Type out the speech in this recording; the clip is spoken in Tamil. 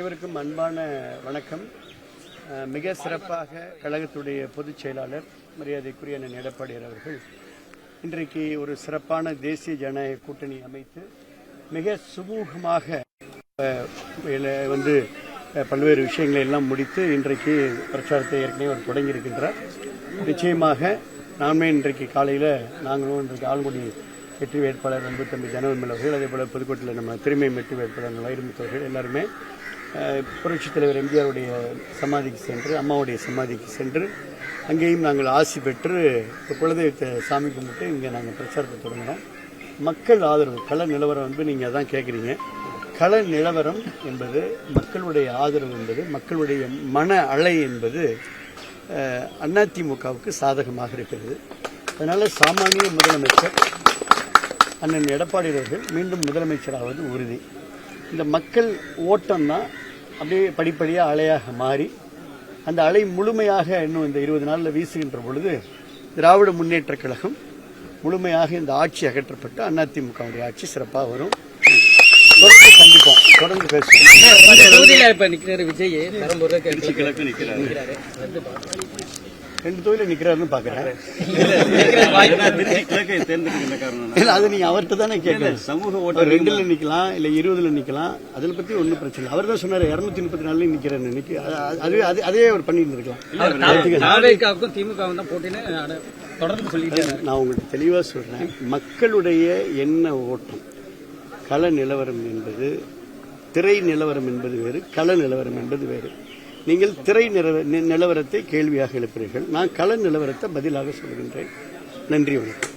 அனைவருக்கும் அன்பான வணக்கம். மிக சிறப்பாக கழகத்துடைய பொதுச் செயலாளர் மரியாதைக்குரிய அண்ணன் எடப்பாடியார் அவர்கள் இன்றைக்கு ஒரு சிறப்பான தேசிய ஜனநாயக கூட்டணி அமைத்து மிக சுமூகமாக பல்வேறு விஷயங்களை எல்லாம் முடித்து இன்றைக்கு பிரச்சாரத்தை ஏற்கனவே அவர் தொடங்கியிருக்கின்றார். நிச்சயமாக நாமே இன்றைக்கு காலையில் நாங்களும் இன்றைக்கு ஆலங்குடி வெற்றி வேட்பாளர் அன்பு தம்பி ஜனவல் அவர்கள், அதேபோல புதுக்கோட்டையில் நம்ம திருமை வெற்றி வேட்பாளர் வைரமுத்தவர்கள் எல்லாருமே புரட்சித் தலைவர் எம்ஜிஆருடைய சமாதிக்கு சென்று, அம்மாவுடைய சமாதிக்கு சென்று அங்கேயும் நாங்கள் ஆசி பெற்று குலதெய்வத்தை சாமி கும்பிட்டு இங்கே நாங்கள் பிரச்சாரத்தை தொடங்கினோம். மக்கள் ஆதரவு, கள நிலவரம் நீங்கள் அதான் கேட்குறீங்க. கள நிலவரம் என்பது மக்களுடைய ஆதரவு என்பது மக்களுடைய மன அலை என்பது அதிமுகவுக்கு சாதகமாக இருக்கிறது. அதனால சாமானிய முதலமைச்சர் அண்ணன் எடப்பாடி அவர்கள் மீண்டும் முதலமைச்சராவது உறுதி. இந்த மக்கள் ஓட்டம் தான் அப்படியே படிப்படியாக அலையாக மாறி அந்த அலை முழுமையாக இன்னும் இந்த 20 நாளில் வீசுகின்ற பொழுது திராவிட முன்னேற்ற கழகம் முழுமையாக இந்த ஆட்சி அகற்றப்பட்டு அதிமுகவுடைய ஆட்சி சிறப்பாக வரும். தொடர்ந்து சந்திப்போம், தொடர்ந்து பேசுவோம். ரெண்டு தொகுதியில் நிக்கிறாருன்னு பாக்குறேன். அது நீங்க அவர்கிட்ட தானே கேட்கணும். சமூக ஓட்டு 2ல நிக்கலாம், இல்ல 20ல நிக்கலாம், அதில் பத்தி ஒன்னும் பிரச்சனை இல்லை. அவர் தான் சொன்னாரு 234 நிக்கிறேன்னு. அதே அவர் பண்ணிட்டு இருக்கலாம். தொடர்ந்து சொல்லிட்டு நான் உங்களுக்கு தெளிவா சொல்றேன். மக்களுடைய எண்ண ஓட்டம், கள நிலவரம் என்பது, திரை நிலவரம் என்பது வேறு, கள நிலவரம் என்பது வேறு. நீங்கள் திரை நிலவரத்தை கேள்வியாக எழுப்புகிறீர்கள், நான் கள நிலவரத்தை பதிலாக சொல்கின்றேன். நன்றி, வணக்கம்.